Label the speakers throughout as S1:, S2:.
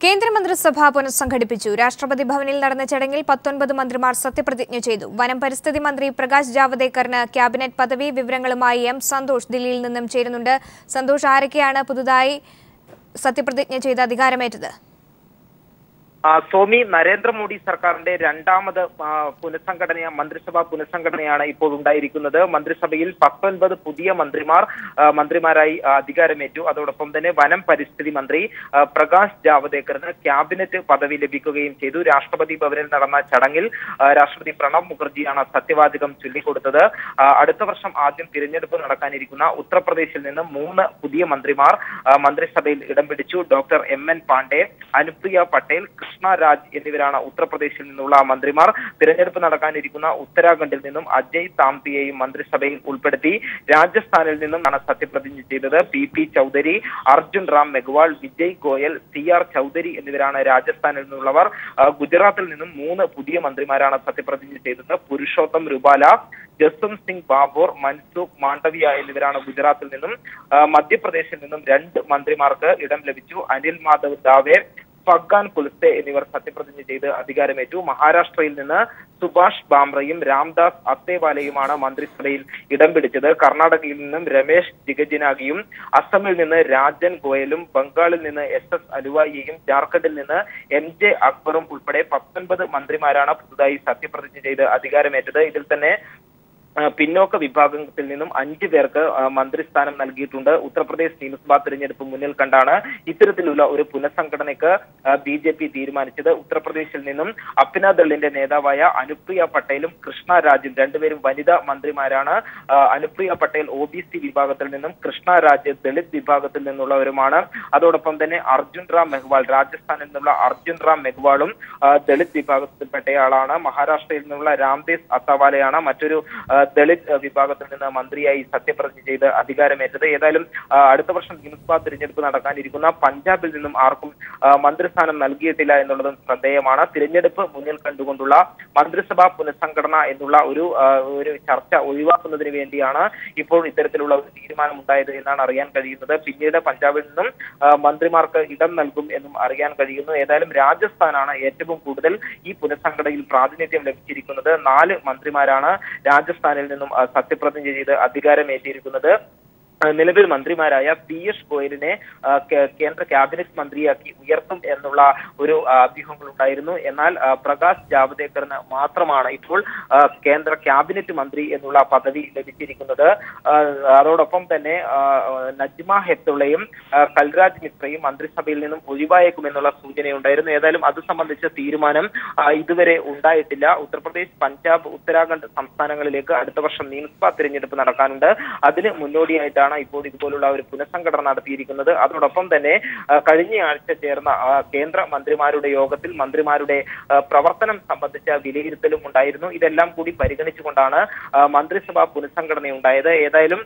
S1: കേന്ദ്രമന്ത്രിസഭ പുനഃസംഘടിപ്പിച്ചു. രാഷ്ട്രപതി ഭവനിൽ നടന്ന ചടങ്ങിൽ 19 മന്ത്രിമാർ സത്യപ്രതിജ്ഞ ചെയ്തു. വനം പരിസ്ഥിതി മന്ത്രി പ്രകാശ് ജാവദേക്കറിന് ക്യാബിനറ്റ് പദവി. വിവരങ്ങളുമായി എം സന്തോഷ് ദില്ലിയിൽ നിന്നും ചേരുന്നുണ്ട്. സന്തോഷ്, ആരൊക്കെയാണ് പുതുതായി സത്യപ്രതിജ്ഞ ചെയ്ത് അധികാരമേറ്റത്?
S2: സ്വാമി നരേന്ദ്രമോദി സർക്കാരിന്റെ രണ്ടാമത് മന്ത്രിസഭാ പുനഃസംഘടനയാണ് ഇപ്പോൾ ഉണ്ടായിരിക്കുന്നത്. മന്ത്രിസഭയിൽ 19 പുതിയ മന്ത്രിമാരായി അധികാരമേറ്റു. അതോടൊപ്പം തന്നെ വനം പരിസ്ഥിതി മന്ത്രി പ്രകാശ് ജാവദേക്കറിന് ക്യാബിനറ്റ് പദവി ലഭിക്കുകയും ചെയ്തു. രാഷ്ട്രപതി ഭവനിൽ നടന്ന ചടങ്ങിൽ രാഷ്ട്രപതി പ്രണബ് മുഖർജിയാണ് സത്യവാചകം ചൊല്ലിക്കൊടുത്തത്. അടുത്ത വർഷം ആദ്യം തിരഞ്ഞെടുപ്പ് നടക്കാനിരിക്കുന്ന ഉത്തർപ്രദേശിൽ നിന്നും 3 പുതിയ മന്ത്രിമാർ മന്ത്രിസഭയിൽ ഇടം പിടിച്ചു. ഡോക്ടർ MN പാണ്ഡെ, അനുപ്രിയ പട്ടേൽ, കൃഷ്ണ രാജ് എന്നിവരാണ് ഉത്തർപ്രദേശിൽ നിന്നുള്ള മന്ത്രിമാർ. തിരഞ്ഞെടുപ്പ് നടക്കാനിരിക്കുന്ന ഉത്തരാഖണ്ഡിൽ നിന്നും അജയ് താംതിയെയും മന്ത്രിസഭയിൽ ഉൾപ്പെടുത്തി. രാജസ്ഥാനിൽ നിന്നും ആണ് സത്യപ്രതിജ്ഞ ചെയ്തത്. PP ചൗധരി, അർജുൻ റാം മെഗ്വാൾ, വിജയ് ഗോയൽ, CR ചൗധരി എന്നിവരാണ് രാജസ്ഥാനിൽ നിന്നുള്ളവർ. ഗുജറാത്തിൽ നിന്നും 3 പുതിയ മന്ത്രിമാരാണ് സത്യപ്രതിജ്ഞ ചെയ്തത്. പുരുഷോത്തം രുപാല, ജസ്വന്ത് സിംഗ് ബാബോർ, മൻസുഖ് മാണ്ഡവിയ എന്നിവരാണ് ഗുജറാത്തിൽ നിന്നും. മധ്യപ്രദേശിൽ നിന്നും 2 മന്ത്രിമാർക്ക് ഇടം ലഭിച്ചു. അനിൽ മാധവ് ദാവെ, ഫഗ്ഗാൻ കുൽസ്തെ എന്നിവർ സത്യപ്രതിജ്ഞ ചെയ്ത് അധികാരമേറ്റു. മഹാരാഷ്ട്രയിൽ നിന്ന് സുഭാഷ് ബാംറയും രാംദാസ് അത്തേവാലയുമാണ് മന്ത്രിസഭയിൽ ഇടം പിടിച്ചത്. കർണാടകയിൽ നിന്നും രമേശ് ജിഗജിനാഗിയും, അസമിൽ നിന്ന് രാജൻ ഗോയലും, ബംഗാളിൽ നിന്ന് SS അലുവായിയും, ജാർഖണ്ഡിൽ നിന്ന് MJ അക്ബറും ഉൾപ്പെടെ 19 മന്ത്രിമാരാണ് പുതുതായി സത്യപ്രതിജ്ഞ ചെയ്ത് അധികാരമേറ്റത്. ഇതിൽ തന്നെ പിന്നോക്ക വിഭാഗത്തിൽ നിന്നും 5 പേർക്ക് മന്ത്രിസ്ഥാനം നൽകിയിട്ടുണ്ട്. ഉത്തർപ്രദേശ് നിയമസഭാ തിരഞ്ഞെടുപ്പ് മുന്നിൽ കണ്ടാണ് ഇത്തരത്തിലുള്ള ഒരു പുനഃസംഘടനയ്ക്ക് BJP തീരുമാനിച്ചത്. ഉത്തർപ്രദേശിൽ നിന്നും അപ്നാദളിന്റെ നേതാവായ അനുപ്രിയ പട്ടേലും കൃഷ്ണ രാജും, രണ്ടുപേരും വനിതാ മന്ത്രിമാരാണ്. അനുപ്രിയ പട്ടേൽ OBC വിഭാഗത്തിൽ നിന്നും, കൃഷ്ണ രാജ് ദളിത് വിഭാഗത്തിൽ നിന്നുള്ളവരുമാണ്. അതോടൊപ്പം തന്നെ അർജുൻ റാം മെഗ്വാൾ, രാജസ്ഥാനിൽ നിന്നുള്ള അർജുൻ റാം മെഗ്വാളും ദളിത് വിഭാഗത്തിൽപ്പെട്ടയാളാണ്. മഹാരാഷ്ട്രയിൽ നിന്നുള്ള രാംദേസ് അത്താവാലയാണ് മറ്റൊരു ദളിത് വിഭാഗത്തിൽ നിന്ന് മന്ത്രിയായി സത്യപ്രതിജ്ഞ ചെയ്ത് അധികാരമേറ്റത്. ഏതായാലും അടുത്ത വർഷം നിയമസഭാ തിരഞ്ഞെടുപ്പ് നടക്കാനിരിക്കുന്ന പഞ്ചാബിൽ നിന്നും ആർക്കും മന്ത്രിസ്ഥാനം നൽകിയിട്ടില്ല എന്നുള്ളതും ശ്രദ്ധേയമാണ്. തിരഞ്ഞെടുപ്പ് മുന്നിൽ കണ്ടുകൊണ്ടുള്ള മന്ത്രിസഭാ പുനഃസംഘടന എന്നുള്ള ഒരു ചർച്ച ഒഴിവാക്കുന്നതിന് വേണ്ടിയാണ് ഇപ്പോൾ ഇത്തരത്തിലുള്ള ഒരു തീരുമാനം ഉണ്ടായത് എന്നാണ് അറിയാൻ കഴിയുന്നത്. പിന്നീട് പഞ്ചാബിൽ നിന്നും മന്ത്രിമാർക്ക് ഇടം നൽകും എന്നും അറിയാൻ കഴിയുന്നു. ഏതായാലും രാജസ്ഥാനാണ് ഏറ്റവും കൂടുതൽ ഈ പുനഃസംഘടനയിൽ പ്രാതിനിധ്യം ലഭിച്ചിരിക്കുന്നത്. 4 മന്ത്രിമാരാണ് രാജസ്ഥാനിൽ നിന്നും സത്യപ്രതിജ്ഞ ചെയ്ത് അധികാരമേറ്റിരിക്കുന്നത്. നിലവിൽ മന്ത്രിമാരായ പീയൂഷ് ഗോയലിനെ കേന്ദ്ര ക്യാബിനറ്റ് മന്ത്രിയാക്കി ഉയർത്തും എന്നുള്ള ഒരു അഭ്യൂഹങ്ങളുണ്ടായിരുന്നു. എന്നാൽ പ്രകാശ് ജാവദേക്കറിന് മാത്രമാണ് ഇപ്പോൾ കേന്ദ്ര ക്യാബിനറ്റ് മന്ത്രി എന്നുള്ള പദവി ലഭിച്ചിരിക്കുന്നത്. അതോടൊപ്പം തന്നെ നജ്മ ഹെപ്തുള്ളയും കൽരാജ് മിശ്രയും മന്ത്രിസഭയിൽ നിന്നും ഒഴിവായേക്കുമെന്നുള്ള സൂചനയുണ്ടായിരുന്നു. ഏതായാലും അത് സംബന്ധിച്ച തീരുമാനം ഇതുവരെ ഉണ്ടായിട്ടില്ല. ഉത്തർപ്രദേശ്, പഞ്ചാബ്, ഉത്തരാഖണ്ഡ് സംസ്ഥാനങ്ങളിലേക്ക് അടുത്ത വർഷം നിയമസഭാ തിരഞ്ഞെടുപ്പ് നടക്കാനുണ്ട്. അതിന് മുന്നോടിയായിട്ടാണ് ഇപ്പോൾ ഇതുപോലുള്ള ഒരു പുനഃസംഘടന നടത്തിയിരിക്കുന്നത്. അതോടൊപ്പം തന്നെ കഴിഞ്ഞ ആഴ്ച ചേർന്ന കേന്ദ്ര മന്ത്രിമാരുടെ യോഗത്തിൽ മന്ത്രിമാരുടെ പ്രവർത്തനം സംബന്ധിച്ച വിലയിരുത്തലും ഉണ്ടായിരുന്നു. ഇതെല്ലാം കൂടി പരിഗണിച്ചുകൊണ്ടാണ് മന്ത്രിസഭാ പുനഃസംഘടന ഉണ്ടായത്. ഏതായാലും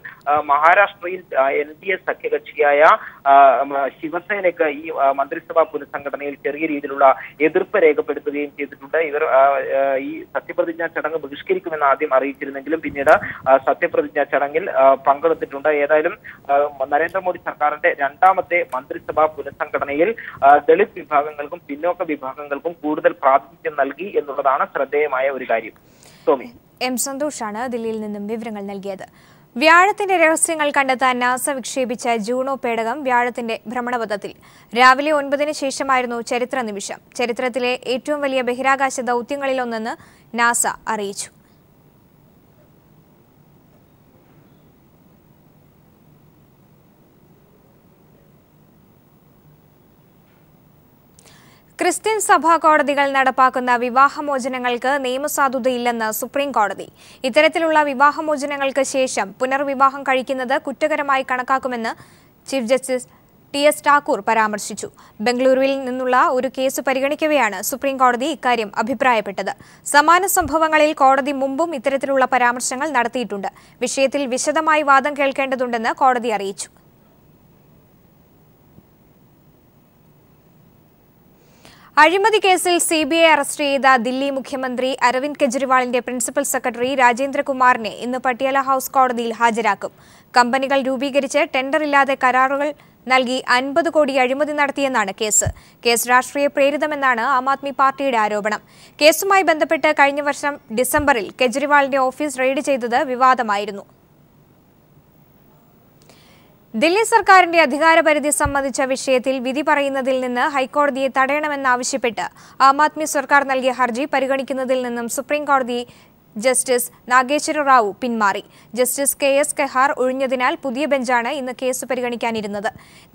S2: മഹാരാഷ്ട്രയിൽ NDA സഖ്യകക്ഷിയായ ശിവസേനയ്ക്ക് ഈ മന്ത്രിസഭാ പുനഃസംഘടനയിൽ ചെറിയ രീതിയിലുള്ള എതിർപ്പ് രേഖപ്പെടുത്തുകയും ചെയ്തിട്ടുണ്ട്. ഇവർ ഈ സത്യപ്രതിജ്ഞാ ചടങ്ങ് ബഹിഷ്കരിക്കുമെന്ന് ആദ്യം അറിയിച്ചിരുന്നെങ്കിലും പിന്നീട് സത്യപ്രതിജ്ഞാ ചടങ്ങിൽ പങ്കെടുത്തിട്ടുണ്ട്. ഏതായാലും നരേന്ദ്രമോദി സർക്കാരിന്റെ രണ്ടാമത്തെ മന്ത്രിസഭാ പുനഃസംഘടനയിൽ ദളിത് വിഭാഗങ്ങൾക്കും പിന്നോക്ക വിഭാഗങ്ങൾക്കും കൂടുതൽ പ്രാതിനിധ്യം നൽകി എന്നുള്ളതാണ് ശ്രദ്ധേയമായ ഒരു കാര്യം. സോമി,
S1: എം സന്തോഷാണ് ദില്ലിയിൽ നിന്നും വിവരങ്ങൾ നൽകിയത്. വ്യാഴത്തിന്റെ രഹസ്യങ്ങൾ കണ്ടെത്താൻ നാസ വിക്ഷേപിച്ച ജൂണോ പേടകം വ്യാഴത്തിന്റെ ഭ്രമണപഥത്തിൽ. രാവിലെ 9-ന് ശേഷമായിരുന്നു ചരിത്ര നിമിഷം. ചരിത്രത്തിലെ ഏറ്റവും വലിയ ബഹിരാകാശ ദൗത്യങ്ങളിലൊന്നെന്ന് നാസ അറിയിച്ചു. ക്രിസ്ത്യൻ സഭാ കോടതികൾ നടപ്പാക്കുന്ന വിവാഹമോചനങ്ങൾക്ക് നിയമസാധുതയില്ലെന്ന് സുപ്രീം കോടതി. ഇത്തരത്തിലുള്ള വിവാഹമോചനങ്ങൾക്ക് ശേഷം പുനർവിവാഹം കഴിക്കുന്നത് കുറ്റകരമായി കണക്കാക്കുമെന്ന് ചീഫ് ജസ്റ്റിസ് TS ഠാക്കൂർ പരാമർശിച്ചു. ബംഗളൂരുവിൽ നിന്നുള്ള ഒരു കേസ് പരിഗണിക്കവെയാണ് സുപ്രീം കോടതി ഇക്കാര്യം അഭിപ്രായപ്പെട്ടത്. സമാന സംഭവങ്ങളിൽ കോടതി മുമ്പും ഇത്തരത്തിലുള്ള പരാമർശങ്ങൾ നടത്തിയിട്ടുണ്ട്. വിഷയത്തിൽ വിശദമായി വാദം കേൾക്കേണ്ടതുണ്ടെന്ന് കോടതി അറിയിച്ചു. അഴിമതി കേസിൽ CBI അറസ്റ്റ് ചെയ്ത ദില്ലി മുഖ്യമന്ത്രി അരവിന്ദ് കെജ്രിവാളിന്റെ പ്രിൻസിപ്പൽ സെക്രട്ടറി രാജേന്ദ്ര കുമാറിനെ ഇന്ന് പട്യാല ഹൌസ് കോടതിയിൽ ഹാജരാക്കും. കമ്പനികൾ രൂപീകരിച്ച് ടെൻഡറില്ലാതെ കരാറുകൾ നൽകി 50 കോടി അഴിമതി നടത്തിയെന്നാണ് കേസ്. കേസ് രാഷ്ട്രീയ പ്രേരിതമെന്നാണ് ആം ആദ്മി പാർട്ടിയുടെ ആരോപണം. കേസുമായി ബന്ധപ്പെട്ട് കഴിഞ്ഞ വർഷം ഡിസംബറിൽ കെജ്രിവാളിന്റെ ഓഫീസ് റെയ്ഡ് ചെയ്തത് വിവാദമായിരുന്നു. ദില്ലി സർക്കാരിന്റെ അധികാരപരിധി സംബന്ധിച്ച വിഷയത്തിൽ വിധി പറയുന്നതിൽ നിന്ന് ഹൈക്കോടതിയെ തടയണമെന്നാവശ്യപ്പെട്ട് ആം ആദ്മി സർക്കാർ നൽകിയ ഹർജി പരിഗണിക്കുന്നതിൽ നിന്നും സുപ്രീംകോടതി ജസ്റ്റിസ് നാഗേശ്വര റാവു പിന്മാറി. ജസ്റ്റിസ് KS കെഹാർ ഒഴിഞ്ഞതിനാൽ പുതിയ ബെഞ്ചാണ് ഇന്ന് കേസ് പരിഗണിക്കാനിരുന്നത്.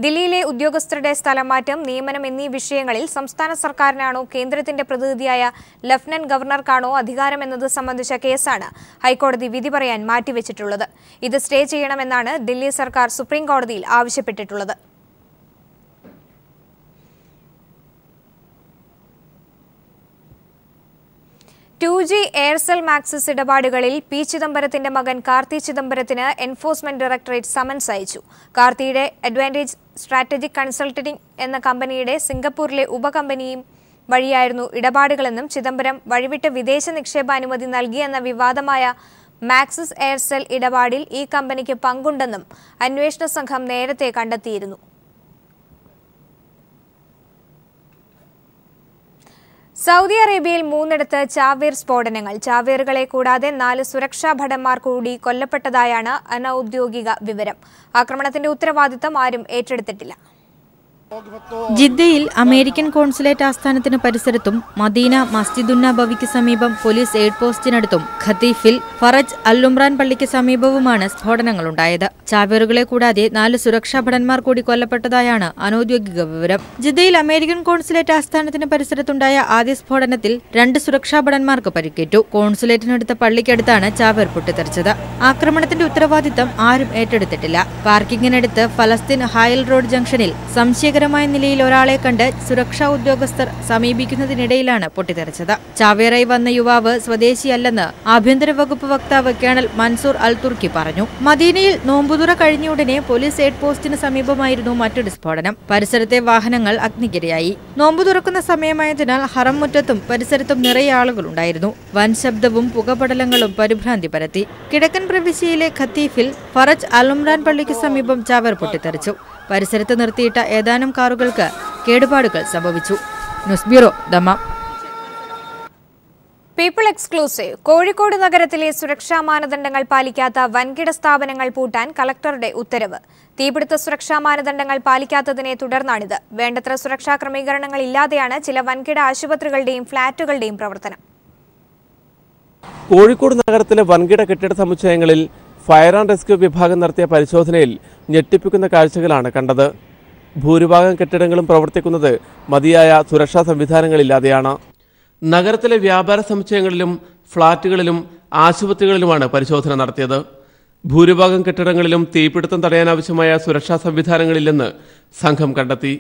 S1: ദില്ലിയിലെ ഉദ്യോഗസ്ഥരുടെ സ്ഥലമാറ്റം, നിയമനം എന്നീ വിഷയങ്ങളിൽ സംസ്ഥാന സർക്കാരിനാണോ കേന്ദ്രത്തിന്റെ പ്രതിനിധിയായ ലഫ്റ്റനന്റ് ഗവർണർക്കാണോ അധികാരമെന്നത് സംബന്ധിച്ച കേസാണ് ഹൈക്കോടതി വിധി പറയാൻ മാറ്റിവെച്ചിട്ടുള്ളത്. ഇത് സ്റ്റേ ചെയ്യണമെന്നാണ് ദില്ലി സർക്കാർ സുപ്രീംകോടതിയിൽ ആവശ്യപ്പെട്ടിട്ടുള്ളത്. (2G) എയർസെൽ മാക്സിസ് ഇടപാടുകളിൽ പി ചിദംബരത്തിന്റെ മകൻ കാർത്തി ചിദംബരത്തിന് എൻഫോഴ്സ്മെന്റ് ഡയറക്ടറേറ്റ് സമൻസ് അയച്ചു. കാർത്തിയുടെ അഡ്വാൻറ്റേജ് സ്ട്രാറ്റജിക് കൺസൾട്ടിംഗ് എന്ന കമ്പനിയുടെ സിംഗപ്പൂരിലെ ഉപകമ്പനിയും വഴിയായിരുന്നു ഇടപാടുകളെന്നും ചിദംബരം വഴിവിട്ട് വിദേശ നിക്ഷേപാനുമതി നൽകിയെന്ന വിവാദമായ മാക്സിസ് എയർസെൽ ഇടപാടിൽ ഈ കമ്പനിക്ക് പങ്കുണ്ടെന്നും അന്വേഷണ സംഘം നേരത്തെ കണ്ടെത്തിയിരുന്നു. സൗദി അറേബ്യയിൽ 3 ചാവേർ സ്ഫോടനങ്ങൾ. ചാവേറുകളെ കൂടാതെ 4 സുരക്ഷാ ഭടന്മാർ കൂടി കൊല്ലപ്പെട്ടതായാണ് അനൌദ്യോഗിക വിവരം. ആക്രമണത്തിന്റെ ഉത്തരവാദിത്തം ആരും ഏറ്റെടുത്തിട്ടില്ല.
S3: ജിദ്ദയിൽ അമേരിക്കൻ കോൺസുലേറ്റ് ആസ്ഥാനത്തിന് പരിസരത്തും മദീന മസ്ജിദുൻ നബവിക്ക് സമീപം പോലീസ് എയ്ഡ് പോസ്റ്റിനടുത്തും ഖത്തീഫിൽ ഫറജ് അൽ-ഉംറാൻ പള്ളിക്ക് സമീപവുമാണ് സ്ഫോടനങ്ങളുണ്ടായത്. ചാവേറുകളെ കൂടാതെ 4 സുരക്ഷാ ഭടന്മാർ കൂടി കൊല്ലപ്പെട്ടതായാണ് അനൌദ്യോഗിക വിവരം. ജിദ്ദയിൽ അമേരിക്കൻ കോൺസുലേറ്റ് ആസ്ഥാനത്തിന് പരിസരത്തുണ്ടായ ആദ്യ സ്ഫോടനത്തിൽ 2 സുരക്ഷാ ഭടന്മാർക്ക് പരിക്കേറ്റു. കോൺസുലേറ്റിനടുത്ത പള്ളിക്കടുത്താണ് ചാവേർ പൊട്ടിത്തെറിച്ചത്. ആക്രമണത്തിന്റെ ഉത്തരവാദിത്തം ആരും ഏറ്റെടുത്തിട്ടില്ല. പാർക്കിങ്ങിനടുത്ത് ഫലസ്തീൻ ഹായൽ റോഡ് ജംഗ്ഷനിൽ സംശയകരമായ നിലയിൽ ഒരാളെ കണ്ട് സുരക്ഷാ ഉദ്യോഗസ്ഥർ സമീപിക്കുന്നതിനിടയിലാണ് പൊട്ടിത്തെറിച്ചത്. ചാവേറായി വന്ന യുവാവ് സ്വദേശിയല്ലെന്ന് ആഭ്യന്തര വകുപ്പ് വക്താവ് കേണൽ മൻസൂർ അൽ തുർക്കി പറഞ്ഞു. മദീനയിൽ നോമ്പുതുറ കഴിഞ്ഞയുടനെ പോലീസ് എയ്ഡ് പോസ്റ്റിന് സമീപമായിരുന്നു മറ്റൊരു സ്ഫോടനം. പരിസരത്തെ വാഹനങ്ങൾ അഗ്നിക്കിരയായി. നോമ്പു തുറക്കുന്ന സമയമായതിനാൽ ഹറം മുറ്റത്തും പരിസരത്തും നിറയെ ആളുകളുണ്ടായിരുന്നു. വൻ ശബ്ദവും പുകപടലങ്ങളും പരിഭ്രാന്തി പരത്തി. കിഴക്കൻ പ്രവിശ്യയിലെ ഖത്തീഫിൽ ഫറജ് അൽ-ഉംറാൻ പള്ളിക്ക് സമീപം ചാവേർ പൊട്ടിത്തെറിച്ചു. പരിസരത്ത് നിർത്തിയിട്ട ഏതാനും കാറുകൾക്ക് കേടുപാടുകൾ സംഭവിച്ചു. News bureau, Dammam.
S1: People exclusive. Kozhikode നഗരത്തിലെ സുരക്ഷാ മാനദണ്ഡങ്ങൾ പാലിക്കാത്ത വൻകിട സ്ഥാപനങ്ങൾ പൂട്ടാൻ കളക്ടറുടെ ഉത്തരവ്. തീപിടുത്ത സുരക്ഷാ മാനദണ്ഡങ്ങൾ പാലിക്കാത്തതിനെ തുടർന്നാണിത്. വേണ്ടത്ര സുരക്ഷാ ക്രമീകരണങ്ങൾ ഇല്ലാതെയാണ് ചില വൻകിട ആശുപത്രികളുടെയും ഫ്ളാറ്റുകളുടെയും പ്രവർത്തനം.
S4: കോഴിക്കോട് നഗരത്തിലെ വൻകിട കെട്ടിട സമുച്ചയങ്ങളിൽ ഫയർ ആൻഡ് റെസ്ക്യൂ വിഭാഗം നടത്തിയ പരിശോധനയിൽ ഞെട്ടിപ്പിക്കുന്ന കാഴ്ചകളാണ് കണ്ടത്. ഭൂരിഭാഗം കെട്ടിടങ്ങളും പ്രവർത്തിക്കുന്നത് മതിയായ സുരക്ഷാ സംവിധാനങ്ങളില്ലാതെയാണ്. നഗരത്തിലെ വ്യാപാര സമുച്ചയങ്ങളിലും ഫ്ളാറ്റുകളിലും ആശുപത്രികളിലുമാണ് പരിശോധന നടത്തിയത്. ഭൂരിഭാഗം കെട്ടിടങ്ങളിലും തീപിടുത്തം തടയാനാവശ്യമായ സുരക്ഷാ സംവിധാനങ്ങളില്ലെന്ന് സംഘം കണ്ടെത്തി.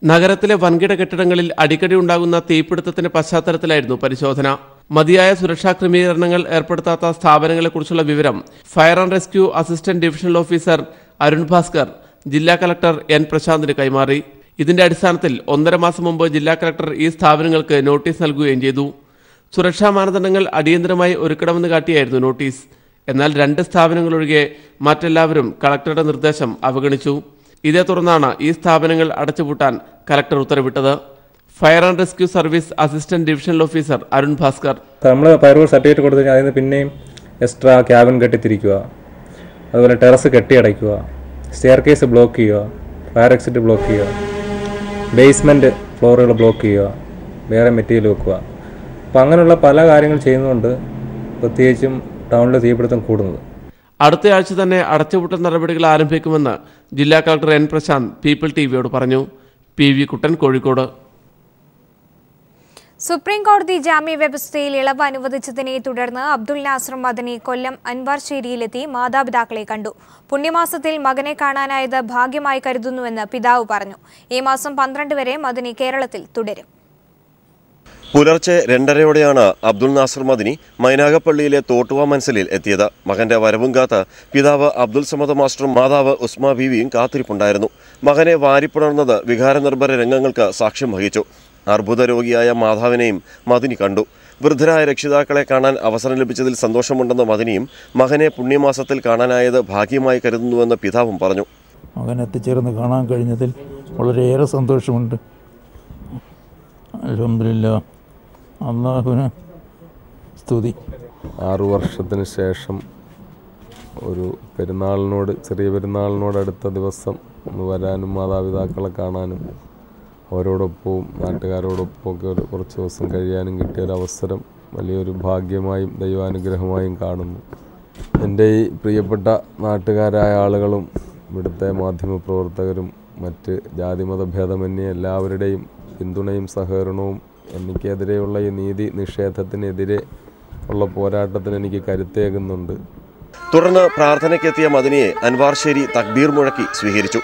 S4: നഗരത്തിലെ വൻകിട കെട്ടിടങ്ങളിൽ അടിക്കടി ഉണ്ടാകുന്ന തീപിടുത്തത്തിന്റെ പശ്ചാത്തലത്തിലായിരുന്നു പരിശോധന. മതിയായ സുരക്ഷാ ക്രമീകരണങ്ങൾ ഏർപ്പെടുത്താത്ത സ്ഥാപനങ്ങളെക്കുറിച്ചുള്ള വിവരം fire and rescue assistant divisional officer Arun Bhaskar ജില്ലാ കളക്ടർ N പ്രശാന്തിന് കൈമാറി. ഇതിന്റെ അടിസ്ഥാനത്തിൽ 1.5 മാസം മുമ്പ് ജില്ലാ കളക്ടർ ഈ സ്ഥാപനങ്ങൾക്ക് നോട്ടീസ് നൽകുകയും ചെയ്തു. സുരക്ഷാ മാനദണ്ഡങ്ങൾ അടിയന്തരമായി ഒരുക്കണമെന്ന് കാട്ടിയായിരുന്നു നോട്ടീസ്. എന്നാൽ 2 സ്ഥാപനങ്ങളൊഴികെ മറ്റെല്ലാവരും കളക്ടറുടെ നിർദ്ദേശം അവഗണിച്ചു. ഇതേ തുടർന്നാണ് ഈ സ്ഥാപനങ്ങൾ അടച്ചുപൂട്ടാൻ കളക്ടർ ഉത്തരവിട്ടത്. Fire and rescue service assistant divisional officer Arun Bhaskar.
S5: നമ്മൾ ഫയർഫോഴ്സ് സർട്ടിഫിക്കറ്റ് കൊടുത്തു കഴിഞ്ഞാൽ അതിന് പിന്നെയും എക്സ്ട്രാ ക്യാബിൻ കെട്ടിത്തിരിക്കുക, അതുപോലെ ടെറസ് കെട്ടിയടയ്ക്കുക, സ്റ്റെയർ കേസ് ബ്ലോക്ക് ചെയ്യുക, ഫയർ എക്സിറ്റ് ബ്ലോക്ക് ചെയ്യുക, ബേസ്മെൻറ്റ് ഫ്ലോറുകൾ ബ്ലോക്ക് ചെയ്യുക, വേറെ മെറ്റീരിയൽ വെക്കുക. അപ്പോൾ അങ്ങനെയുള്ള പല കാര്യങ്ങൾ ചെയ്യുന്നതുകൊണ്ട് പ്രത്യേകിച്ചും ടൗണിൽ തീപിടുത്തം കൂടുന്നത്.
S4: അടുത്തയാഴ്ച തന്നെ അടച്ചുപൂട്ടൽ നടപടികൾ ആരംഭിക്കുമെന്ന് ജില്ലാ കളക്ടർ N പ്രശാന്ത് പീപ്പിൾ ടിവിയോട് പറഞ്ഞു. PV കുട്ടൻ, കോഴിക്കോട്.
S1: സുപ്രീം കോടതി ജാമ്യ വ്യവസ്ഥയിൽ ഇളവ് അനുവദിച്ചതിനെ തുടർന്ന് അബ്ദുൽ നാസർ മദനി കൊല്ലം അൻവാർശ്ശേരിയിലെത്തി മാതാപിതാക്കളെ കണ്ടു. പുണ്യമാസത്തിൽ മകനെ കാണാനായത് ഭാഗ്യമായി കരുതുന്നുവെന്ന് പിതാവ് പറഞ്ഞു. ഈ മാസം 12 വരെ മദനി കേരളത്തിൽ തുടരും.
S6: പുലർച്ചെ 2:30യോടെയാണ് അബ്ദുൽ നാസർ മദനി മൈനാഗപ്പള്ളിയിലെ തോട്ടുവ മനസ്സിലിൽ എത്തിയത്. മകന്റെ വരവും കാത്ത് പിതാവ് അബ്ദുൽ സമദ് മാസ്റ്ററും മാതാവ് ഉസ്മ ബീവിയും കാത്തിരിപ്പുണ്ടായിരുന്നു. മകനെ വാരിപ്പുണർന്നത് വികാരനിർഭര രംഗങ്ങൾക്ക് സാക്ഷ്യം വഹിച്ചു. അർബുദ രോഗിയായ മാതാവിനെയും മദനി കണ്ടു. വൃദ്ധരായ രക്ഷിതാക്കളെ കാണാൻ അവസരം ലഭിച്ചതിൽ സന്തോഷമുണ്ടെന്ന് മദനിയും മകനെ പുണ്യമാസത്തിൽ കാണാനായത് ഭാഗ്യമായി കരുതുന്നുവെന്ന് പിതാവും പറഞ്ഞു.
S7: മകൻ എത്തിച്ചേർന്ന് കാണാൻ കഴിഞ്ഞതിൽ വളരെയേറെ സന്തോഷമുണ്ട്. അൽഹംദുലില്ലാ, അല്ലാഹുവിന് സ്തുതി.
S8: 6 വർഷത്തിന് ശേഷം ഒരു പെരുന്നാളിനോട്, ചെറിയ പെരുന്നാളിനോട് അടുത്ത ദിവസം ഒന്ന് വരാനും മാതാപിതാക്കളെ കാണാനും അവരോടൊപ്പവും നാട്ടുകാരോടൊപ്പം ഒക്കെ കുറച്ച് ദിവസം കഴിയാനും കിട്ടിയൊരവസരം വലിയൊരു ഭാഗ്യമായും ദൈവാനുഗ്രഹമായും കാണുന്നു. എൻ്റെ ഈ പ്രിയപ്പെട്ട നാട്ടുകാരായ ആളുകളും ഇവിടുത്തെ മാധ്യമപ്രവർത്തകരും മറ്റ് ജാതിമതഭേദമന്യേ എല്ലാവരുടെയും പിന്തുണയും സഹകരണവും എനിക്കെതിരെയുള്ള ഈ നീതി നിഷേധത്തിനെതിരെ ഉള്ള പോരാട്ടത്തിന് എനിക്ക് കരുത്തേകുന്നുണ്ട്.
S6: തുടർന്ന് പ്രാർത്ഥനയ്ക്കെത്തിയ മദനിയെ അൻവാർശ്ശേരി തക്ബീർ മുഴക്കി സ്വീകരിച്ചു.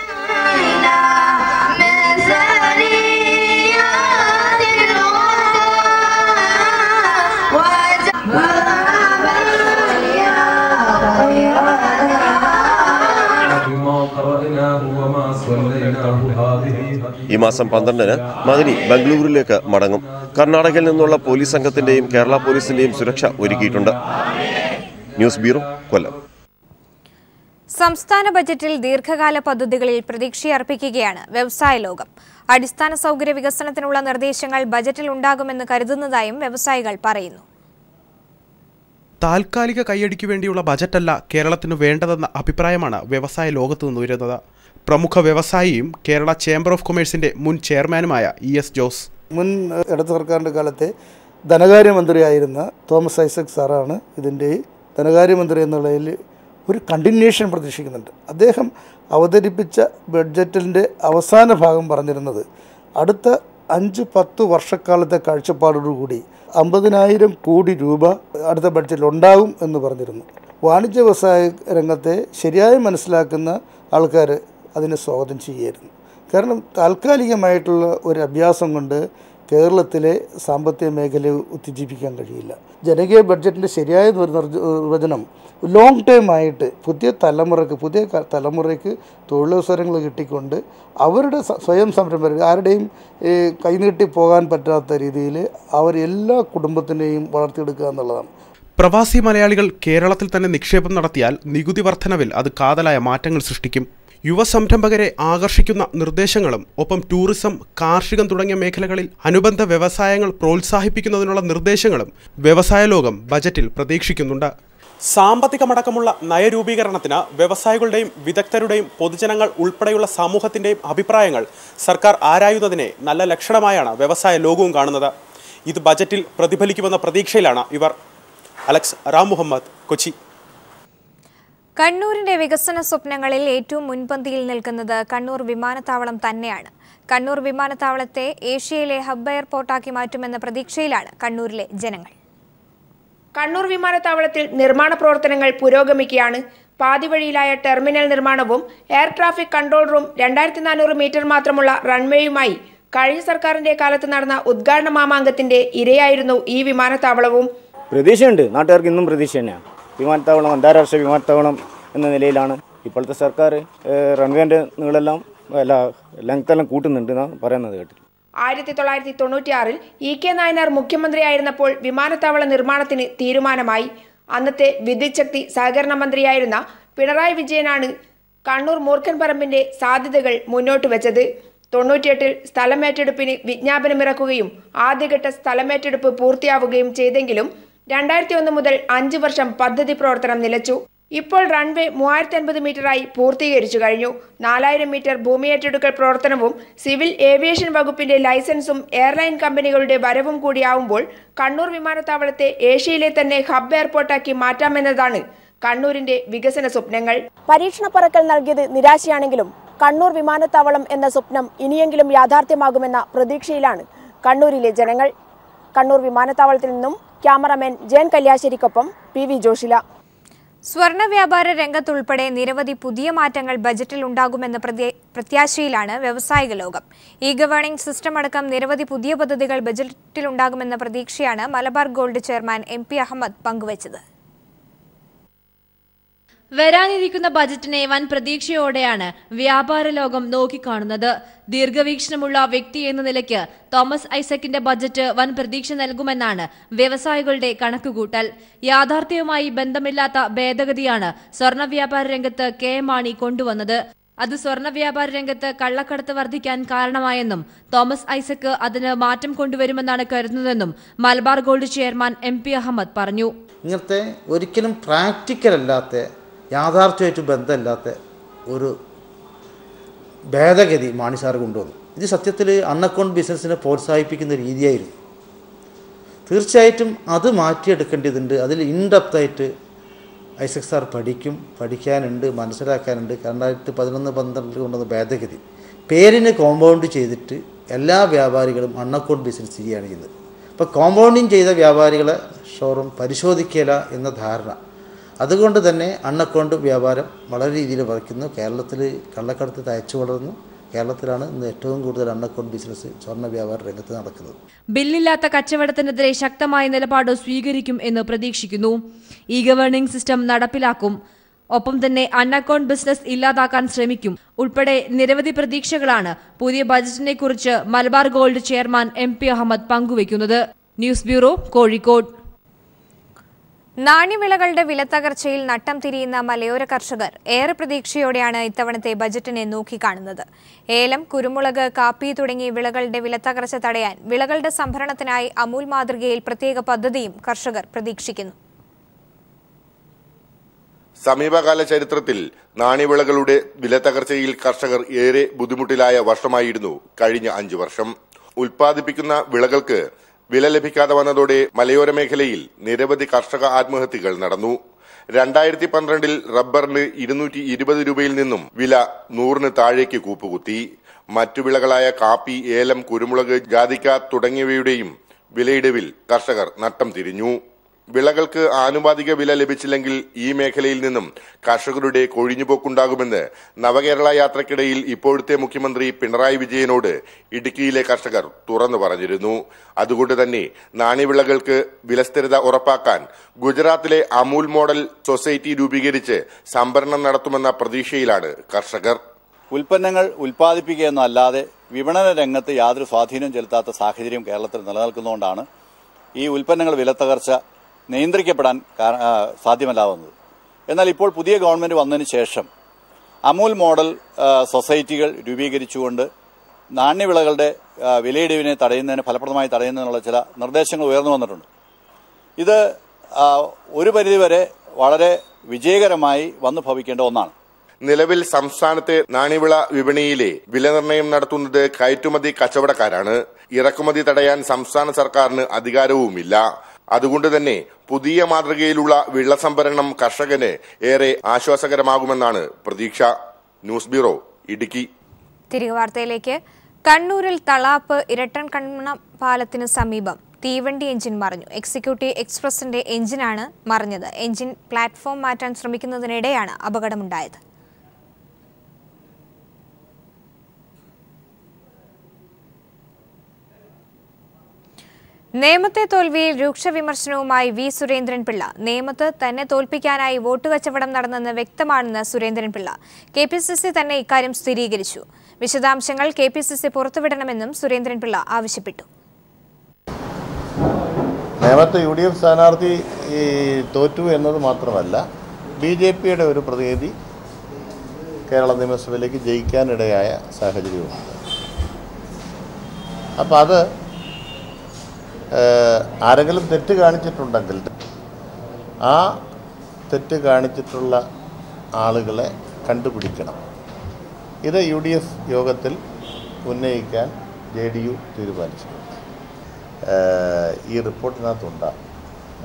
S6: ഈ മാസം 12-ന് മദനി ബംഗളൂരുവിലേക്ക് മടങ്ങും. കർണാടകയിൽ നിന്നുള്ള പോലീസ് സംഘത്തിന്റെയും കേരള പോലീസിന്റെയും സുരക്ഷ ഒരുക്കിയിട്ടുണ്ട്. ന്യൂസ് ബ്യൂറോ, കൊല്ലം.
S1: സംസ്ഥാന ബജറ്റിൽ ദീർഘകാല പദ്ധതികളിൽ പ്രതീക്ഷയർപ്പിക്കുകയാണ് വ്യവസായ ലോകം. അടിസ്ഥാന സൗകര്യ വികസനത്തിനുള്ള നിർദ്ദേശങ്ങൾ ബജറ്റിൽ ഉണ്ടാകുമെന്ന് കരുതുന്നതായും വ്യവസായികൾ പറയുന്നു.
S9: താൽക്കാലിക കൈയടിക്കു വേണ്ടിയുള്ള ബജറ്റല്ല കേരളത്തിന് വേണ്ടതെന്ന അഭിപ്രായമാണ് വ്യവസായ ലോകത്തു നിന്നുയരുന്നത്. പ്രമുഖ വ്യവസായിയും കേരള ചേംബർ ഓഫ് കൊമേഴ്സിന്റെ മുൻ ചെയർമാനുമായ ES ജോസ്.
S10: മുൻ ഇടത് സർക്കാരിൻ്റെ കാലത്തെ ധനകാര്യമന്ത്രിയായിരുന്ന തോമസ് ഐസക് സാറാണ് ഇതിൻ്റെ ധനകാര്യമന്ത്രി എന്നുള്ളതിൽ ഒരു കണ്ടിന്യൂഷൻ പ്രതീക്ഷിക്കുന്നുണ്ട്. അദ്ദേഹം അവതരിപ്പിച്ച ബഡ്ജറ്റിൻ്റെ അവസാന ഭാഗം പറഞ്ഞിരുന്നത് അടുത്ത 5-10 വർഷക്കാലത്തെ കാഴ്ചപ്പാടോടുകൂടി 50,000 കോടി രൂപ അടുത്ത ബഡ്ജറ്റിൽ ഉണ്ടാകും എന്ന് പറഞ്ഞിരുന്നു. വാണിജ്യ വ്യവസായ രംഗത്തെ ശരിയായി മനസ്സിലാക്കുന്ന ആൾക്കാർ അതിനെ സ്വാഗതം ചെയ്യായിരുന്നു. കാരണം താൽക്കാലികമായിട്ടുള്ള ഒരു അഭ്യാസം കൊണ്ട് കേരളത്തിലെ സാമ്പത്തിക മേഖലയെ ഉത്തേജിപ്പിക്കാൻ കഴിയില്ല. ജനകീയ ബഡ്ജറ്റിൻ്റെ ശരിയായ നിർവചനം ലോങ് ടേം ആയിട്ട് പുതിയ തലമുറയ്ക്ക് തൊഴിലവസരങ്ങൾ കിട്ടിക്കൊണ്ട് അവരുടെ സ്വയം സംരംഭകർ ആരുടെയും കൈനീട്ടി പോകാൻ പറ്റാത്ത രീതിയിൽ എല്ലാ കുടുംബത്തിനെയും വളർത്തിയെടുക്കുക എന്നുള്ളതാണ്.
S9: പ്രവാസി മലയാളികൾ കേരളത്തിൽ തന്നെ നിക്ഷേപം നടത്തിയാൽ നികുതി വർധനവിൽ അത് കാതലായ മാറ്റങ്ങൾ സൃഷ്ടിക്കും. യുവ സംരംഭകരെ ആകർഷിക്കുന്ന നിർദ്ദേശങ്ങളും ഒപ്പം ടൂറിസം, കാർഷികം തുടങ്ങിയ മേഖലകളിൽ അനുബന്ധ വ്യവസായങ്ങൾ പ്രോത്സാഹിപ്പിക്കുന്നതിനുള്ള നിർദ്ദേശങ്ങളും വ്യവസായ ലോകം ബജറ്റിൽ പ്രതീക്ഷിക്കുന്നുണ്ട്. സാമ്പത്തികമടക്കമുള്ള നയരൂപീകരണത്തിന് വ്യവസായികളുടെയും വിദഗ്ധരുടെയും പൊതുജനങ്ങൾ ഉൾപ്പെടെയുള്ള സമൂഹത്തിൻ്റെയും അഭിപ്രായങ്ങൾ സർക്കാർ ആരായുന്നതിനെ നല്ല ലക്ഷണമായാണ് വ്യവസായ ലോകവും കാണുന്നത്. ഇത് ബജറ്റിൽ പ്രതിഫലിക്കുമെന്ന പ്രതീക്ഷയിലാണ് ഇവർ. അലക്സ് റാം മുഹമ്മദ്, കൊച്ചി.
S1: കണ്ണൂരിന്റെ വികസന സ്വപ്നങ്ങളിൽ ഏറ്റവും മുൻപന്തിയിൽ നിൽക്കുന്നത് കണ്ണൂർ വിമാനത്താവളം തന്നെയാണ്. കണ്ണൂർ വിമാനത്താവളത്തെ ഏഷ്യയിലെ ഹബ്ബ് എയർപോർട്ടാക്കി മാറ്റുമെന്ന പ്രതീക്ഷയിലാണ് കണ്ണൂരിലെ ജനങ്ങൾ.
S11: കണ്ണൂർ വിമാനത്താവളത്തിൽ നിർമ്മാണ പ്രവർത്തനങ്ങൾ പുരോഗമിക്കുകയാണ്. പാതിവഴിയിലായ ടെർമിനൽ നിർമ്മാണവും air traffic control room 2400 metre മാത്രമുള്ള റൺവേയുമായി കഴിഞ്ഞ സർക്കാരിന്റെ കാലത്ത് നടന്ന ഉദ്ഘാടന മാമാങ്കത്തിന്റെ ഇരയായിരുന്നു ഈ വിമാനത്താവളവും.
S12: പ്രതീക്ഷയുണ്ട്, നാട്ടുകാർക്ക് ഇന്നും പ്രതീക്ഷ തന്നെയാണ്. വിമാനത്താവളം അന്താരാഷ്ട്ര വിമാനത്താവളം എന്ന നിലയിലാണ് ഇപ്പോഴത്തെ സർക്കാർ റൺവേൻ്റെ നീളെല്ലാം ലെങ്തെല്ലാം കൂട്ടുന്നുണ്ട് എന്നാണ് പറയുന്നത് കേട്ടു.
S11: 1996-ൽ EK നായനാർ മുഖ്യമന്ത്രിയായിരുന്നപ്പോൾ വിമാനത്താവള നിർമ്മാണത്തിന് തീരുമാനമായി. അന്നത്തെ വിദ്യുത് ശക്തി സഹകരണ മന്ത്രിയായിരുന്ന പിണറായി വിജയനാണ് കണ്ണൂർ മൂർഖൻപറമ്പിന്റെ സാധ്യതകൾ മുന്നോട്ട് വെച്ചത്. 98-ൽ സ്ഥലമേറ്റെടുപ്പിന് വിജ്ഞാപനമിറക്കുകയും ആദ്യഘട്ട സ്ഥലമേറ്റെടുപ്പ് പൂർത്തിയാവുകയും ചെയ്തെങ്കിലും 2001 മുതൽ 5 വർഷം പദ്ധതി പ്രവർത്തനം നിലച്ചു. ഇപ്പോൾ റൺവേ 3050 മീറ്ററായി പൂർത്തീകരിച്ചു കഴിഞ്ഞു. 4000 മീറ്റർ ഭൂമിയേറ്റെടുക്കൽ പ്രവർത്തനവും സിവിൽ ഏവിയേഷൻ വകുപ്പിന്റെ ലൈസൻസും എയർലൈൻ കമ്പനികളുടെ വരവും കൂടിയാവുമ്പോൾ കണ്ണൂർ വിമാനത്താവളത്തെ ഏഷ്യയിലെ തന്നെ ഹബ്ബ് എയർപോർട്ടാക്കി മാറ്റാമെന്നതാണ് കണ്ണൂരിന്റെ വികസന സ്വപ്നങ്ങൾ.
S13: പരീക്ഷണ പറക്കൽ നൽകിയത് നിരാശയാണെങ്കിലും കണ്ണൂർ വിമാനത്താവളം എന്ന സ്വപ്നം ഇനിയെങ്കിലും യാഥാർത്ഥ്യമാകുമെന്ന പ്രതീക്ഷയിലാണ് കണ്ണൂരിലെ ജനങ്ങൾ. കണ്ണൂർ വിമാനത്താവളത്തിൽ നിന്നും ക്യാമറമാൻ ജയൻ കല്യാശ്ശേരിക്കൊപ്പം PV ജോഷില.
S1: സ്വർണ്ണ വ്യാപാര രംഗത്തുൾപ്പെടെ നിരവധി പുതിയ മാറ്റങ്ങൾ ബജറ്റിൽ ഉണ്ടാകുമെന്ന പ്രത്യാശയിലാണ് വ്യവസായിക ലോകം. ഇ ഗവേണിംഗ് സിസ്റ്റം അടക്കം നിരവധി പുതിയ പദ്ധതികൾ ബജറ്റിലുണ്ടാകുമെന്ന പ്രതീക്ഷയാണ് Malabar gold chairman MP Ahammed പങ്കുവച്ചത്.
S14: വരാനിരിക്കുന്ന ബജറ്റിനെ വൻ പ്രതീക്ഷയോടെയാണ് വ്യാപാര ലോകം നോക്കിക്കാണുന്നത്. ദീർഘവീക്ഷണമുള്ള വ്യക്തി എന്ന നിലയ്ക്ക് തോമസ് ഐസക്കിന്റെ ബജറ്റ് വൻ പ്രതീക്ഷ നൽകുമെന്നാണ് വ്യവസായികളുടെ കണക്കുകൂട്ടൽ. യാഥാർത്ഥ്യവുമായി ബന്ധമില്ലാത്ത ഭേദഗതിയാണ് സ്വർണ്ണ വ്യാപാര രംഗത്ത് KM മാണി കൊണ്ടുവന്നത്. അത് സ്വർണ്ണ വ്യാപാര രംഗത്ത് കള്ളക്കടത്ത് വർദ്ധിക്കാൻ കാരണമായെന്നും തോമസ് ഐസക് അതിന് മാറ്റം കൊണ്ടുവരുമെന്നാണ് കരുതുന്നതെന്നും Malabar gold chairman MP Ahammed പറഞ്ഞു.
S15: ഇങ്ങനത്തെ ഒരിക്കലും പ്രാക്ടിക്കൽ അല്ലാത്ത യാഥാർത്ഥ്യമായിട്ട് ബന്ധമില്ലാത്ത ഒരു ഭേദഗതി മാണി സാർ കൊണ്ടുവന്നു. ഇത് സത്യത്തിൽ അൺഅക്കൗണ്ട് ബിസിനസ്സിനെ പ്രോത്സാഹിപ്പിക്കുന്ന രീതിയായിരുന്നു. തീർച്ചയായിട്ടും അത് മാറ്റിയെടുക്കേണ്ടതുണ്ട്. അതിൽ ഇൻഡെപ്തായിട്ട് ഐസക് സാർ പഠിക്കാനുണ്ട്, മനസ്സിലാക്കാനുണ്ട്. 2011-12 കൊണ്ടുവന്ന ഭേദഗതി പേരിന് കോമ്പൗണ്ട് ചെയ്തിട്ട് എല്ലാ വ്യാപാരികളും അൺഅക്കൗണ്ട് ബിസിനസ് ചെയ്യുകയാണ് ചെയ്യുന്നത്. അപ്പോൾ കോമ്പൗണ്ടിങ് ചെയ്ത വ്യാപാരികളെ ഷോറൂം പരിശോധിക്കില്ല എന്ന ധാരണ, അതുകൊണ്ട് തന്നെ അൺഅക്കൗണ്ട് വ്യാപാരം വളരെ രീതിയിൽ വർക്കുന്നു. കേരളത്തിൽ കള്ളക്കടത്ത് തയച്ചു വളർന്നു. കേരളത്തിലാണ് ഇന്ന് ഏറ്റവും കൂടുതൽ അൺഅക്കൗണ്ട് ബിസിനസ് സ്വർണ്ണ വ്യാപാര രംഗത്ത് നടക്കുന്നത്.
S14: ബില്ലില്ലാത്ത കച്ചവടത്തിനെതിരെ ശക്തമായ നിലപാട് സ്വീകരിക്കും എന്ന് പ്രതീക്ഷിക്കുന്നു. ഇ ഗവേണിംഗ് സിസ്റ്റം നടപ്പിലാക്കും. ഒപ്പം തന്നെ അൺഅക്കൗണ്ട് ബിസിനസ് ഇല്ലാതാക്കാൻ ശ്രമിക്കും. ഉൾപ്പെടെ നിരവധി പ്രതീക്ഷകളാണ് പുതിയ ബജറ്റിനെ കുറിച്ച് Malabar gold chairman MP Ahammed പങ്കുവയ്ക്കുന്നത്. News bureau, Kozhikode.
S1: നാണ്യവിളകളുടെ വിലത്തകർച്ചയിൽ നട്ടം തിരിയുന്ന മലയോര കർഷകർ ഏറെ പ്രതീക്ഷയോടെയാണ് ഇത്തവണത്തെ ബജറ്റിനെ നോക്കിക്കാണുന്നത്. ഏലം, കുരുമുളക്, കാപ്പി തുടങ്ങിയ വിളകളുടെ വിലത്തകർച്ച തടയാൻ വിളകളുടെ സംഭരണത്തിനായി അമൂൽ മാതൃകയിൽ പ്രത്യേക പദ്ധതിയും കർഷകർ പ്രതീക്ഷിക്കുന്നു.
S16: സമീപകാല ചരിത്രത്തിൽ നാണ്യവിളകളുടെ വിലത്തകർച്ചയിൽ കർഷകർ ഏറെ ബുദ്ധിമുട്ടിലായ വർഷമായിരുന്നു കഴിഞ്ഞ 5 വർഷം. ഉൽപ്പാദിപ്പിക്കുന്ന വിളകൾക്ക് വില ലഭിക്കാതെ വന്നതോടെ മലയോര മേഖലയിൽ നിരവധി കർഷക ആത്മഹത്യകൾ നടന്നു. 2012 റബ്ബറിന് 220 രൂപയിൽ നിന്നും വില 100-ന് താഴേക്ക് കൂപ്പുകുത്തി. മറ്റു വിളകളായ കാപ്പി, ഏലം, കുരുമുളക്, ജാതിക്ക തുടങ്ങിയവയുടെയും വിലയിടിവിൽ കർഷകർ നട്ടം തിരിഞ്ഞു. വിളകൾക്ക് ആനുപാതിക വില ലഭിച്ചില്ലെങ്കിൽ ഈ മേഖലയിൽ നിന്നും കർഷകരുടെ കൊഴിഞ്ഞുപോക്കുണ്ടാകുമെന്ന് നവകേരള യാത്രക്കിടയിൽ ഇപ്പോഴത്തെ മുഖ്യമന്ത്രി പിണറായി വിജയനോട് ഇടുക്കിയിലെ കർഷകർ തുറന്നു പറഞ്ഞിരുന്നു. അതുകൊണ്ട് തന്നെ നാണ്യവിളകൾക്ക് വിലസ്ഥിരത ഉറപ്പാക്കാൻ ഗുജറാത്തിലെ അമൂൽ മോഡൽ സൊസൈറ്റി രൂപീകരിച്ച് സംഭരണം നടത്തുമെന്ന പ്രതീക്ഷയിലാണ് കർഷകർ.
S17: ഉൽപ്പന്നങ്ങൾ ഉൽപ്പാദിപ്പിക്കുക എന്നല്ലാതെ വിപണന രംഗത്ത് യാതൊരു സ്വാധീനം ചെലുത്താത്ത സാഹചര്യം കേരളത്തിൽ നിലനിൽക്കുന്നതുകൊണ്ടാണ് ഈ ഉൽപ്പന്നങ്ങൾ വിലത്തകർച്ച നിയന്ത്രിക്കപ്പെടാൻ സാധ്യമല്ലാവുന്നത്. എന്നാൽ ഇപ്പോൾ പുതിയ ഗവൺമെന്റ് വന്നതിന് ശേഷം അമൂൽ മോഡൽ സൊസൈറ്റികൾ രൂപീകരിച്ചുകൊണ്ട് നാണ്യവിളകളുടെ വിലയിടിവിനെ തടയുന്നതിന് ഫലപ്രദമായി തടയുന്നതിനുള്ള ചില നിർദ്ദേശങ്ങൾ ഉയർന്നു വന്നിട്ടുണ്ട്. ഇത് ഒരു പരിധിവരെ വളരെ വിജയകരമായി വന്നു ഭവിക്കേണ്ട ഒന്നാണ്.
S16: നിലവിൽ സംസ്ഥാനത്തെ നാണ്യവിള വിപണിയിലെ വിലനിർണ്ണയം നടത്തുന്നത് കയറ്റുമതി കച്ചവടക്കാരാണ്. ഇറക്കുമതി തടയാൻ സംസ്ഥാന സർക്കാരിന് അധികാരവുമില്ല. അതുകൊണ്ട് തന്നെ പുതിയ മാതൃകയിലുള്ള വിള സംഭരണം കർഷകന് ഏറെ ആശ്വാസകരമാകുമെന്നാണ് പ്രതീക്ഷ. News bureau, Idukki.
S1: തിരികെ വാർത്തയിലേക്ക്. കണ്ണൂരിൽ തളാപ്പ് ഇരട്ടൻകണ്ണ പാലത്തിന് സമീപം തീവണ്ടി എഞ്ചിൻ മറിഞ്ഞു. എക്സിക്യൂട്ടീവ് എക്സ്പ്രസിന്റെ എഞ്ചിനാണ് മറിഞ്ഞത്. എഞ്ചിൻ പ്ലാറ്റ്ഫോം മാറ്റാൻ ശ്രമിക്കുന്നതിനിടെയാണ് അപകടമുണ്ടായത്. നേമത്തെ തോൽവിയിൽ രൂക്ഷ വിമർശനവുമായി വി സുരേന്ദ്രൻപിള്ള. നേമത്ത് തന്നെ തോൽപ്പിക്കാനായി വോട്ട് കച്ചവടം നടന്നെന്ന് വ്യക്തമാണെന്ന് സുരേന്ദ്രൻപിള്ള. KPCC തന്നെ ഇക്കാര്യം സ്ഥിരീകരിച്ചു. വിശദാംശങ്ങൾ KPCC പുറത്തുവിടണമെന്നും സുരേന്ദ്രൻപിള്ള ആവശ്യപ്പെട്ടു.
S18: നേമത്തെ UDF സ്ഥാനാർത്ഥി തോറ്റു എന്നത് മാത്രമല്ല, BJPയുടെ ഒരു പ്രതിനിധി കേരള നിയമസഭയിലേക്ക് ജയിക്കാനിടയായ സാഹചര്യമുണ്ട്. അപ്പോൾ അത് ആരെങ്കിലും തെറ്റ് കാണിച്ചിട്ടുണ്ടെങ്കിൽ ആ തെറ്റ് കാണിച്ചിട്ടുള്ള ആളുകളെ കണ്ടുപിടിക്കണം. ഇത് UDF യോഗത്തിൽ ഉന്നയിക്കാൻ JDU തീരുമാനിച്ചിട്ടുണ്ട്. ഈ റിപ്പോർട്ടിനകത്തുണ്ടാകും.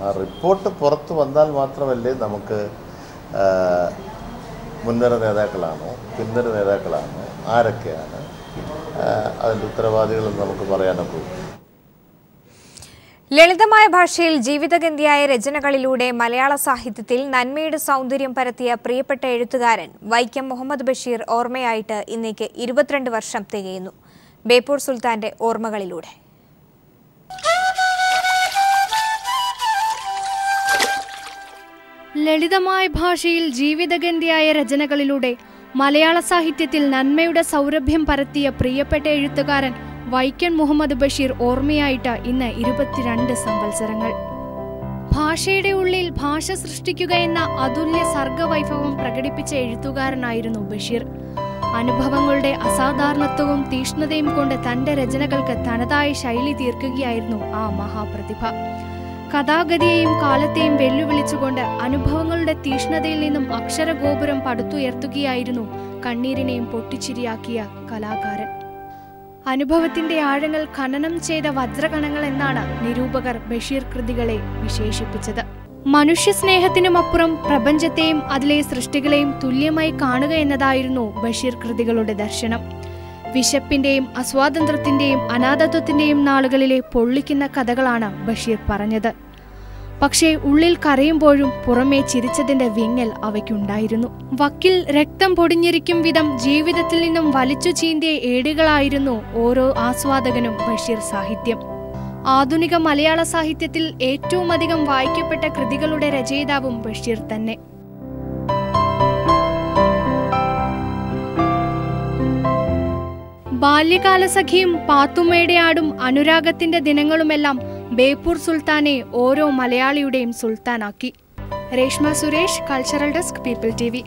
S18: ആ റിപ്പോർട്ട് പുറത്ത് വന്നാൽ മാത്രമല്ലേ നമുക്ക് മുൻനിര നേതാക്കളാണോ പിൻനിര നേതാക്കളാണോ ആരൊക്കെയാണ് അതിൻ്റെ ഉത്തരവാദികളെന്ന് നമുക്ക് പറയാനൊക്കെ.
S1: ലളിതമായ ഭാഷയിൽ ജീവിതഗന്ധിയായ രചനകളിലൂടെ മലയാള സാഹിത്യത്തിൽ നന്മയുടെ സൗന്ദര്യം പരത്തിയ പ്രിയപ്പെട്ട എഴുത്തുകാരൻ വൈക്കം മുഹമ്മദ് ബഷീർ ഓർമ്മയായിട്ട് ഇന്നേക്ക് 22 വർഷം തികയുന്നു. ബേപ്പൂർ സുൽത്താന്റെ ഓർമ്മകളിലൂടെ.
S19: ലളിതമായ ഭാഷയിൽ ജീവിതഗന്ധിയായ രചനകളിലൂടെ മലയാള സാഹിത്യത്തിൽ നന്മയുടെ സൗരഭ്യം പരത്തിയ പ്രിയപ്പെട്ട എഴുത്തുകാരൻ വൈക്കം മുഹമ്മദ് ബഷീർ ഓർമ്മയായിട്ട് ഇന്ന് 22 സംവത്സരങ്ങൾ. ഭാഷയുടെ ഉള്ളിൽ ഭാഷ സൃഷ്ടിക്കുക എന്ന അതുല്യ സർഗവൈഭവം പ്രകടിപ്പിച്ച എഴുത്തുകാരനായിരുന്നു ബഷീർ. അനുഭവങ്ങളുടെ അസാധാരണത്വവും തീഷ്ണതയും കൊണ്ട് തന്റെ രചനകൾക്ക് തനതായ ശൈലി തീർക്കുകയായിരുന്നു ആ മഹാപ്രതിഭ. കഥാഗതിയെയും കാലത്തെയും വെല്ലുവിളിച്ചുകൊണ്ട് അനുഭവങ്ങളുടെ തീഷ്ണതയിൽ നിന്നും അക്ഷരഗോപുരം പടുത്തുയർത്തുകയായിരുന്നു കണ്ണീരിനെയും പൊട്ടിച്ചിരിയാക്കിയ കലാകാരൻ. അനുഭവത്തിന്റെ ആഴങ്ങൾ ഖനനം ചെയ്ത വജ്രകണങ്ങൾ എന്നാണ് നിരൂപകർ ബഷീർ കൃതികളെ വിശേഷിപ്പിച്ചത്. മനുഷ്യസ്നേഹത്തിനുമപ്പുറം പ്രപഞ്ചത്തെയും അതിലെ സൃഷ്ടികളെയും തുല്യമായി കാണുക എന്നതായിരുന്നു ബഷീർ കൃതികളുടെ ദർശനം. വിശപ്പിന്റെയും അസ്വാതന്ത്ര്യത്തിന്റെയും അനാഥത്വത്തിന്റെയും നാളുകളിലെ പൊള്ളിക്കുന്ന കഥകളാണ് ബഷീർ പറഞ്ഞത്. പക്ഷേ ഉള്ളിൽ കരയുമ്പോഴും പുറമേ ചിരിച്ചതിന്റെ വിങ്ങൽ അവയ്ക്കുണ്ടായിരുന്നു. വക്കിൽ രക്തം പൊടിഞ്ഞിരിക്കും വിധം ജീവിതത്തിൽ നിന്നും വലിച്ചു ചീന്തിയ ഏടുകളായിരുന്നു ഓരോ ആസ്വാദകനും ബഷീർ സാഹിത്യം. ആധുനിക മലയാള സാഹിത്യത്തിൽ ഏറ്റവും അധികം വായിക്കപ്പെട്ട കൃതികളുടെ രചയിതാവും ബഷീർ തന്നെ. ബാല്യകാലസഖിയും പാത്തുമ്മയുടെ ആടും അനുരാഗത്തിന്റെ ദിനങ്ങളുമെല്ലാം ബേപ്പൂർ സുൽത്താനെ ഓരോ മലയാളിയുടെയും സുൽത്താനാക്കി. Reshma Suresh, cultural desk, people TV.